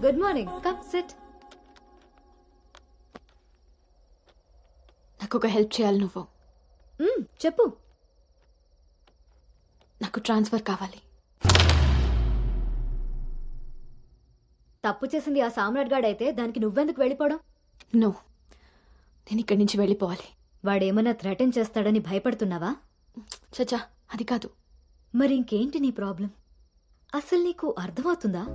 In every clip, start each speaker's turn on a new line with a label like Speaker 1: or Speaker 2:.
Speaker 1: Good morning. Come SIT.
Speaker 2: నాకు ఒక help చేయాలి నువ్వు.
Speaker 1: చెప్పు.
Speaker 2: నాకు ట్రాన్స్ఫర్ కావాలి.
Speaker 1: తప్పు చేసింది ఆ సామ్రాట్ గాడైతే దానికి నువ్వెందుకు వెళ్ళిపోవడం?
Speaker 2: నో, నేను ఇక్కడి నుంచి వెళ్ళిపోవాలి.
Speaker 1: వాడేమన్నా థ్రెటన్ చేస్తాడని భయపడుతున్నావా?
Speaker 2: చచ్చా, అది కాదు.
Speaker 1: మరి ఇంకేంటి నీ ప్రాబ్లం? అసలు నీకు అర్థమవుతుందా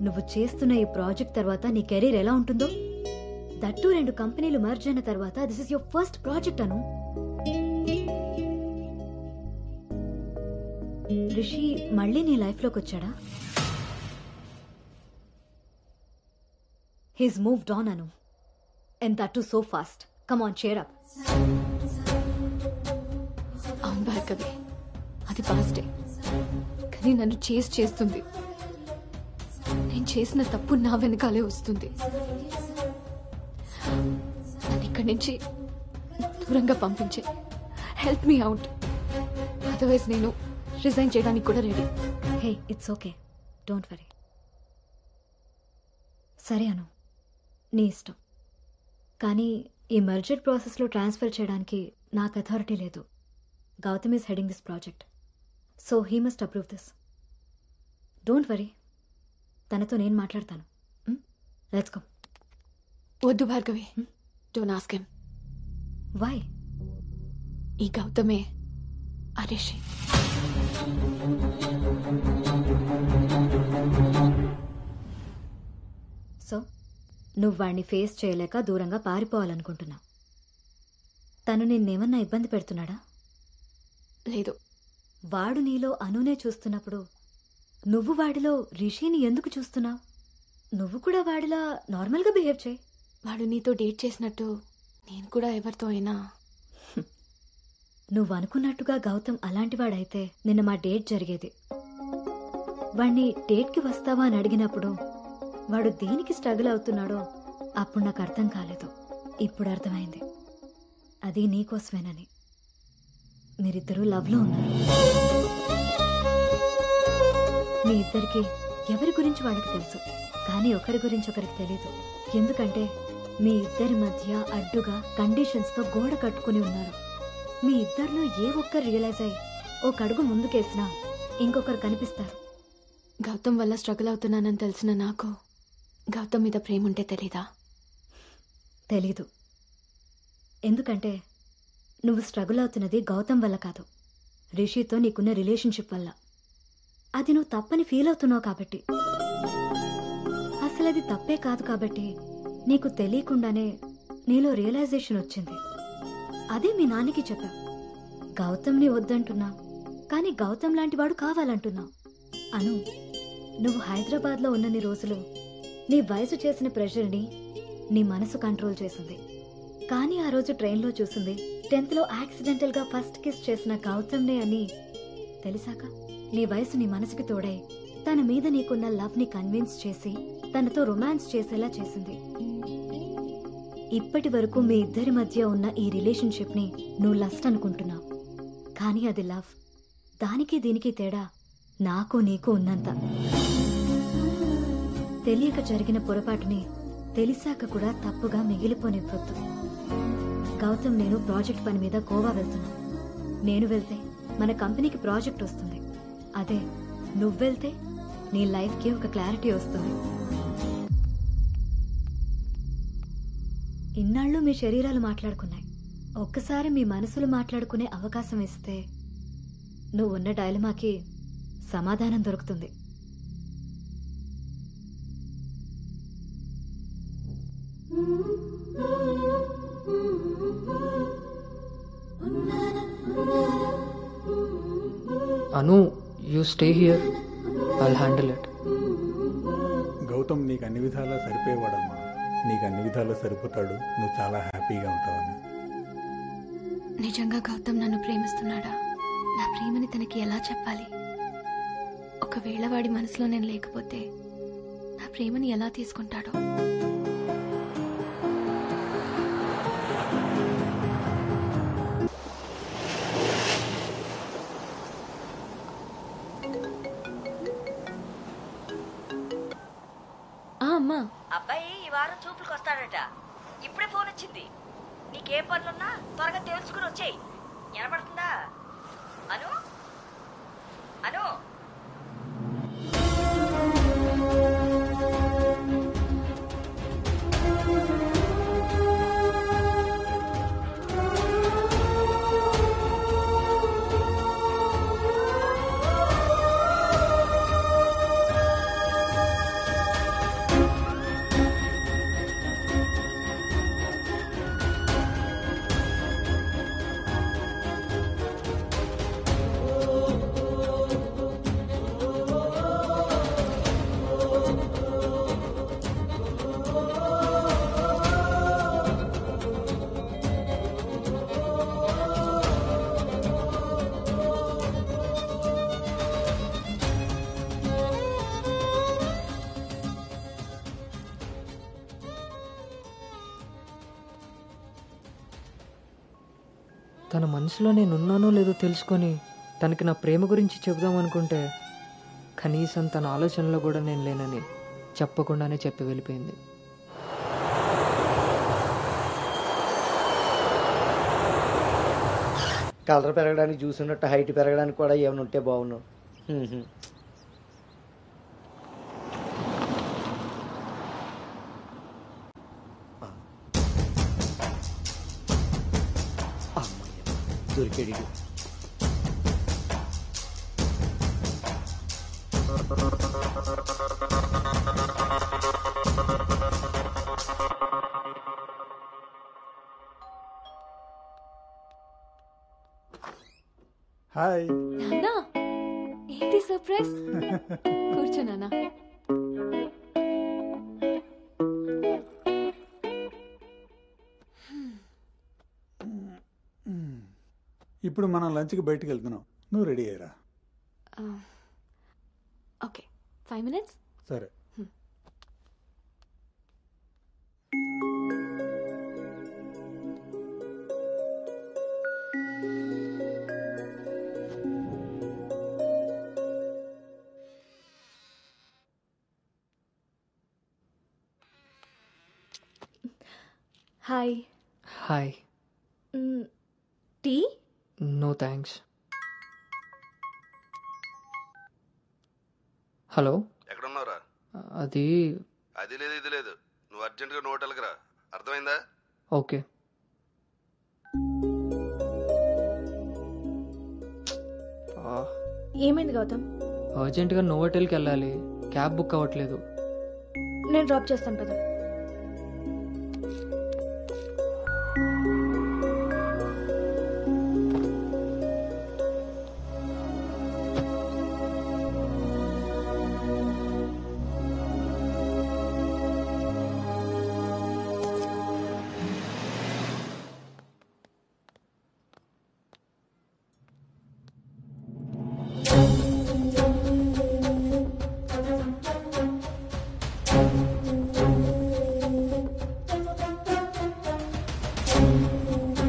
Speaker 1: నువ్వు చేస్తున్న ఈ ప్రాజెక్ట్ తర్వాత నీ కెరీర్ ఎలా ఉంటుందో? దట్టు 2 కంపెనీలు మర్జ్ అయిన తర్వాత this is your first project Anu. Rishi మళ్ళీ నీ లైఫ్ లోకి వచ్చాడా? He's moved on Anu. And that too so fast. Come on, cheer up.
Speaker 2: అవును భార్గవి, అది పాస్టే. కానీ నన్ను చేస్తుంది. నేను చేసిన తప్పు నా వెనకాలే వస్తుంది. నన్ను ఇక్కడి నుంచి దూరంగా పంపించే. Help me out. అదర్వైజ్ నేను రిజైన్ చేయడానికి కూడా ready.
Speaker 1: Hey, it's okay, don't worry. సరే అను, నీ ఇష్టం. కానీ ఈ మర్జర్ ప్రాసెస్లో ట్రాన్స్ఫర్ చేయడానికి నాకు అథారిటీ లేదు. Gautam is heading this project, so he must approve this. Don't worry, తనతో నేను మాట్లాడతాను. Let's go.
Speaker 2: వద్దు Bhargavi, don't ask him.
Speaker 1: Why?
Speaker 2: ఈ గౌతమే ఆ రిషి.
Speaker 1: సో నువ్వు వాడిని ఫేస్ చేయలేక దూరంగా పారిపోవాలనుకుంటున్నావు. తను నిన్నేమన్నా ఇబ్బంది పెడుతున్నాడా?
Speaker 2: లేదు.
Speaker 1: వాడు నీలో అనునే చూస్తున్నప్పుడు నువ్వు వాడిలో రిషిని ఎందుకు చూస్తున్నావు? నువ్వు కూడా వాడిలా నార్మల్గా బిహేవ్ చేయి.
Speaker 2: వాడు నీతో డేట్ చేసినట్టు నేను కూడా ఎవరితో అయినా.
Speaker 1: నువ్వు అనుకున్నట్టుగా గౌతమ్ అలాంటివాడైతే నిన్న మా డేట్ జరిగేది. వాణ్ణి డేట్కి వస్తావా అని అడిగినప్పుడు వాడు దేనికి స్ట్రగుల్ అవుతున్నాడో అప్పుడు నాకు అర్థం కాలేదు. ఇప్పుడు అర్థమైంది, అది నీకోసమేనని. మీరిద్దరూ లవ్లో ఉన్నారు. మీ ఇద్దరికి ఎవరి గురించి వాళ్ళకి తెలుసు, కానీ ఒకరి గురించి ఒకరికి తెలీదు. ఎందుకంటే మీ ఇద్దరి మధ్య అడ్డుగా కండిషన్స్తో గోడ కట్టుకుని ఉన్నారు. మీ ఇద్దరిలో ఏ ఒక్కరు రియలైజ్ అయ్యి ఒక అడుగు ముందుకేసినా ఇంకొకరు కనిపిస్తారు.
Speaker 2: గౌతమ్ వల్ల స్ట్రగుల్ అవుతున్నానని తెలిసిన నాకు గౌతమ్ మీద ప్రేమ ఉంటే తెలీదా?
Speaker 1: తెలీదు. ఎందుకంటే నువ్వు స్ట్రగుల్ అవుతున్నది గౌతమ్ వల్ల కాదు, రిషితో నీకున్న రిలేషన్షిప్ వల్ల. అది నువ్వు తప్పని ఫీల్ అవుతున్నావు కాబట్టి. అసలు అది తప్పే కాదు కాబట్టి నీకు తెలియకుండానే నీలో రియలైజేషన్ వచ్చింది. అదే మీ నాన్నకి చెప్పావు. గౌతమ్ని వద్దంటున్నావు, కానీ గౌతమ్ లాంటి వాడు కావాలంటున్నావు. అను, నువ్వు హైదరాబాద్లో ఉన్నన్ని రోజులు నీ వయసు చేసిన ప్రెషర్ని నీ మనసు కంట్రోల్ చేసింది. కానీ ఆ రోజు ట్రైన్లో చూసింది 10th లో యాక్సిడెంటల్గా ఫస్ట్ కిస్ చేసిన గౌతమ్నే అని తెలిసాక నీ వయసు నీ మనసుకి తోడై తన మీద నీకున్న లవ్ని కన్విన్స్ చేసి తనతో రొమాన్స్ చేసేలా చేసింది. ఇప్పటి వరకు మీ ఇద్దరి మధ్య ఉన్న ఈ రిలేషన్షిప్ని నువ్వు లస్ట్ అనుకుంటున్నావు, కానీ అది లవ్. దానికి దీనికి తేడా నాకు నీకు ఉన్నంత. తెలియక జరిగిన పొరపాటుని తెలిసాక కూడా తప్పుగా మిగిలిపోనివ్వద్దు. గౌతమ్ నేను ప్రాజెక్ట్ పని మీద గోవా వెళ్తున్నా. నేను వెళ్తే మన కంపెనీకి ప్రాజెక్ట్ వస్తుంది. అదే నువ్వెళ్తే నీ లైఫ్కి ఒక క్లారిటీ వస్తుంది. ఇన్నాళ్ళు మీ శరీరాలు మాట్లాడుకున్నాయి, ఒక్కసారి మీ మనసులు మాట్లాడుకునే అవకాశం ఇస్తే నువ్వున్న డైలమాకి సమాధానం దొరుకుతుంది.
Speaker 3: Anu, you stay here, I'll handle it.
Speaker 4: Gautam నీకు అన్ని విధాలా సరిపోయేవాడమ్మా. నీకు అన్ని విధాలా సరిపోతాడు. నువ్వు చాలా హ్యాపీగా ఉంటావని.
Speaker 2: నిజంగా గౌతమ్ నన్ను ప్రేమిస్తున్నాడా? నా ప్రేమని తనకి ఎలా చెప్పాలి? ఒకవేళ వాడి మనసులో నేను లేకపోతే నా ప్రేమని ఎలా తీసుకుంటాడో?
Speaker 5: ఇప్పుడే ఫోన్ వచ్చింది. నీకేం పనులున్నా త్వరగా తెలుసుకుని వచ్చేయి. వినపడుతుందా? అను అను
Speaker 3: తన మనసులో నేనున్నానో లేదో తెలుసుకొని తనకి నా ప్రేమ గురించి చెబుదామనుకుంటే కనీసం తన ఆలోచనలో కూడా నేను లేనని చెప్పకుండానే చెప్పి వెళ్ళిపోయింది.
Speaker 6: కలర్ పెరగడానికి చూసినట్టు హైట్ పెరగడానికి కూడా ఏమైనా ఉంటే బాగున్నావు. దొరికాడు.
Speaker 4: హాయ్.
Speaker 2: నాన్నా, ఏంటి సర్ప్రైజ్? కూర్చో నాన్నా.
Speaker 4: ఇప్పుడు మనం లంచ్కి బయటికి వెళ్తున్నాం. నువ్వు రెడీ అయ్యరా.
Speaker 2: Okay, 5 minutes.
Speaker 4: సరే.
Speaker 2: Hi.
Speaker 3: Hi.
Speaker 2: Tea?
Speaker 3: No thanks. Hello,
Speaker 7: ఎక్కడున్నావురా?
Speaker 3: అది
Speaker 7: లేదు ఇది లేదు, నువ్వు అర్జెంటుగా నువ్వు హోటల్కి రా. అర్థమైందా?
Speaker 3: ఓకే.
Speaker 2: ఏమైంది గౌతమ్?
Speaker 3: అర్జెంటుగా నోవోటెల్కి వెళ్ళాలి. క్యాబ్ బుక్ అవ్వట్లేదు.
Speaker 2: నేను డ్రాప్ చేస్తాను కదా.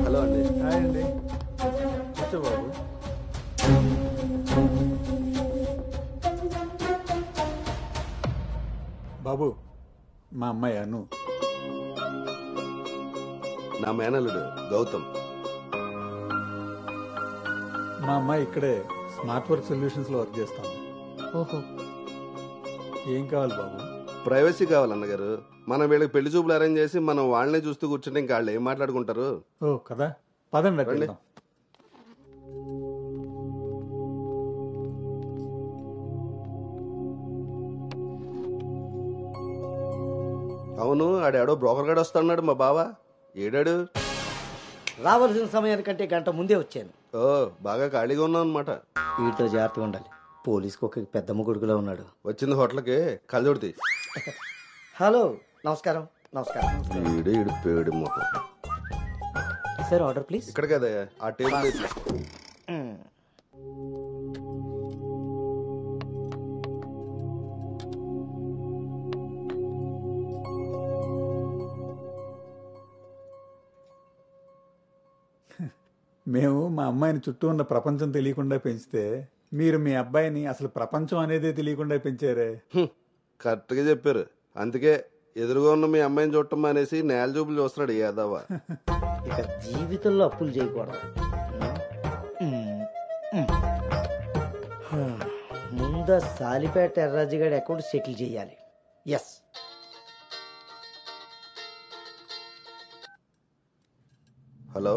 Speaker 7: హలో అండి.
Speaker 4: హాయ్ అండి. కూర్చో బాబు. బాబు, మా అమ్మాయి అను.
Speaker 7: నా మేనల్లుడు గౌతమ్.
Speaker 4: మా అమ్మాయి ఇక్కడే స్మార్ట్ వర్క్ సొల్యూషన్స్లో వర్క్ చేస్తాం.
Speaker 3: ఓహో,
Speaker 4: ఏం కావాలి బాబు?
Speaker 7: ప్రైవసీ కావాలన్నగారు. మనం వీళ్ళకి పెళ్లి చూపులు అరేంజ్ చేసి మనం వాళ్ళనే చూస్తూ కూర్చుంటే ఇంకా వాళ్ళు ఏం మాట్లాడుకుంటారు?
Speaker 4: ఓ కదా, పదండి
Speaker 7: రండి.
Speaker 4: వెళ్దాం.
Speaker 7: అవును, ఆడాడో బ్రోకర్ గాడు వస్తున్నాడు మా బావ. ఏడాడు?
Speaker 6: రావాల్సిన సమయానికంటే గంట ముందే వచ్చాను.
Speaker 7: ఓ, బాగా ఖాళీగా ఉన్నావు అనమాట.
Speaker 6: వీటితో జాగ్రత్తగా ఉండాలి. పోలీసుకు ఒక పెద్దమ్మ కొడుకులా ఉన్నాడు.
Speaker 7: వచ్చింది హోటల్కి కళ్ళజోడితే.
Speaker 6: హలో, నమస్కారం. నమస్కారం.
Speaker 7: ఈడు పేడు మొక్క.
Speaker 6: Sir, order please.
Speaker 7: ఇక్కడ కదా ఆ టేబుల్ తీసుకో.
Speaker 4: మేము మా అమ్మాయిని చుట్టూ ఉన్న ప్రపంచం తెలియకుండా పెంచితే మీరు మీ అబ్బాయిని అసలు ప్రపంచం అనేదే తెలియకుండా పెంచారే.
Speaker 7: కరెక్ట్గా చెప్పారు. అందుకే ఎదురుగా ఉన్న మీ అమ్మాయిని చూడటం అనేసి నేల చూపులు చూస్తున్నాడు యాదవ.
Speaker 6: ఇక జీవితంలో అప్పులు చేయకూడదు. ముందు సాలిపేట ఎర్రాజుగాడి అకౌంట్ సెటిల్ చేయాలి. ఎస్.
Speaker 7: హలో,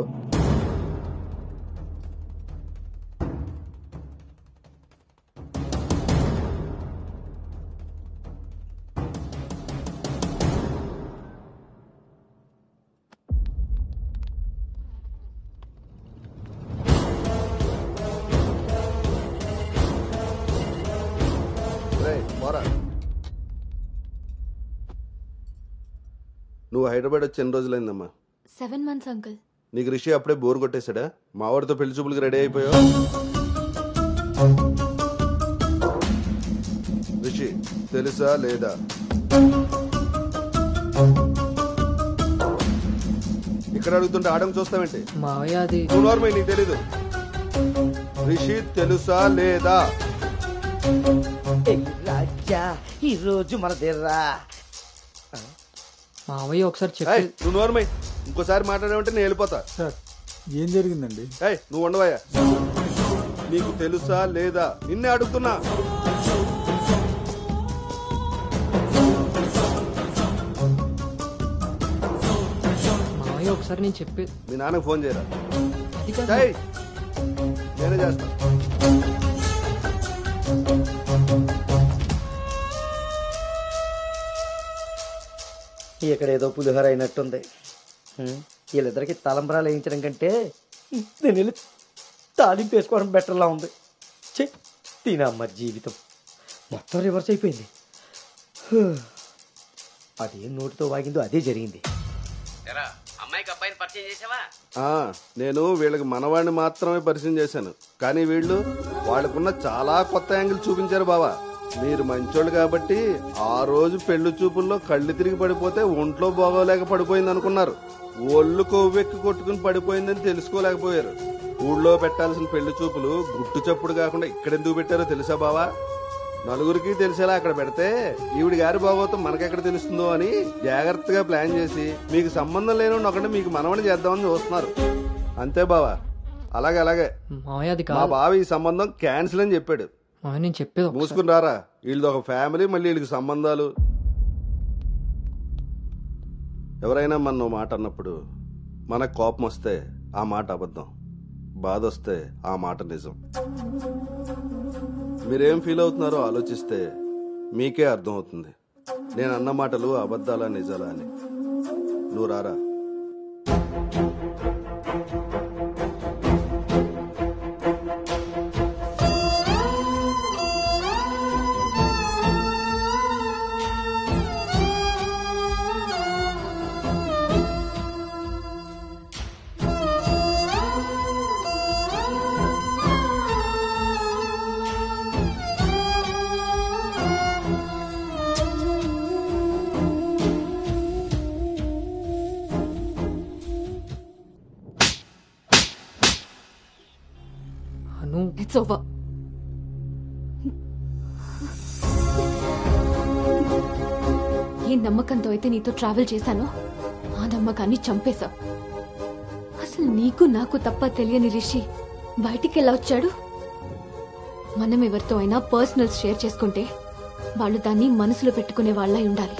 Speaker 7: పోరా. నువ్వు హైదరాబాద్ వచ్చి ఎన్ని రోజులైందమ్మా?
Speaker 2: 7 months అంకుల్.
Speaker 7: నీకు రిషి అప్పుడే బోర్ కొట్టేశాడా? మా వాడితో పెళ్లి చూపులకి రెడీ అయిపోయావు. రిషి తెలుసా లేదా? ఇక్కడ అడుగుతుంటే ఆడం చూస్తావేంటి?
Speaker 3: మావయ్య అది
Speaker 7: నువ్వు నార్మల్, నీకు తెలీదు. రిషి తెలుసా లేదా?
Speaker 6: రాజా ఈ రోజు మన దేర్రా.
Speaker 3: మావయ్య ఒకసారి చెప్పి.
Speaker 7: ఏయ్, నువ్వు నార్మల్, ఇంకోసారి మాట్లాడావంటే నేను వెళ్ళిపోతా.
Speaker 4: సార్ ఏం జరిగిందండి?
Speaker 7: ఏయ్, నువ్వు ఉండవయ్యా. నీకు తెలుసా లేదా? నిన్నే అడుగుతున్నా.
Speaker 3: మావయ్య ఒకసారి నేను చెప్పి.
Speaker 7: మీ నాన్నకు ఫోన్ చేయరా?
Speaker 3: అది కాదు.
Speaker 7: ఏయ్, నేనే చేస్తా.
Speaker 6: ఇక్కడ ఏదో పులిహోర అయినట్టుంది. వీళ్ళిద్దరికి తలంబరాలు వేయించడం కంటే నేను వెళ్ళి తాలింపు వేసుకోవడం బెటర్లా ఉంది. చె తినమ్మ జీవితం మొత్తం రివర్స్ అయిపోయింది. అదేం నోటితో వాగిందో అదే జరిగింది.
Speaker 7: నేను వీళ్ళకి మనవాడిని మాత్రమే పరిచయం చేశాను, కానీ వీళ్ళు వాళ్ళకున్న చాలా కొత్త యాంగిల్ చూపించారు బావా. మీరు మంచోళ్ళు కాబట్టి ఆ రోజు పెళ్లి చూపుల్లో కళ్ళు తిరిగి పడిపోతే ఒంట్లో బాగోలేక పడిపోయింది అనుకున్నారు. ఒళ్ళు కొవ్వెక్కి కొట్టుకుని పడిపోయిందని తెలుసుకోలేకపోయారు. ఊళ్ళో పెట్టాల్సిన పెళ్లి చూపులు గుట్టు చప్పుడు కాకుండా ఇక్కడెందుకు పెట్టారో తెలుసా బావా? నలుగురికి తెలిసేలా అక్కడ పెడితే ఈవిడి గారి బాగోతం మనకెక్కడ తెలుస్తుందో అని జాగ్రత్తగా ప్లాన్ చేసి మీకు సంబంధం లేని ఒకటి మీకు మనవని చేద్దామని చూస్తున్నారు. అంతే బావా. అలాగే
Speaker 3: మావయ్య అది
Speaker 7: మా
Speaker 3: కాదు.
Speaker 7: బావ ఈ సంబంధం క్యాన్సిల్ అని చెప్పాడు.
Speaker 3: మావయ్య నేను చెప్పేది ఒకసారి.
Speaker 7: మూసుకుని రారా. వీళ్ళది ఒక ఫ్యామిలీ, మళ్ళీ వీళ్ళకి సంబంధాలు. ఎవరైనా మన మాట అన్నప్పుడు మనకు కోపం వస్తే ఆ మాట అబద్ధం, బాధ వస్తే ఆ మాట నిజం. మీరేం ఫీల్ అవుతున్నారో ఆలోచిస్తే మీకే అర్థం అవుతుంది నేను అన్న మాటలు అబద్ధాలా నిజాలా అని. నువ్వు రారా.
Speaker 2: It's over. ఏ నమ్మకంతో అయితే నీతో ట్రావెల్ చేశానో ఆ నమ్మకాన్ని చంపేశావు. అసలు నీకు నాకు తప్ప తెలియని రిషి బయటికి ఎలా వచ్చాడు? మనం ఎవరితో అయినా పర్సనల్స్ షేర్ చేసుకుంటే వాళ్ళు దాన్ని మనసులో పెట్టుకునే వాళ్ళై ఉండాలి.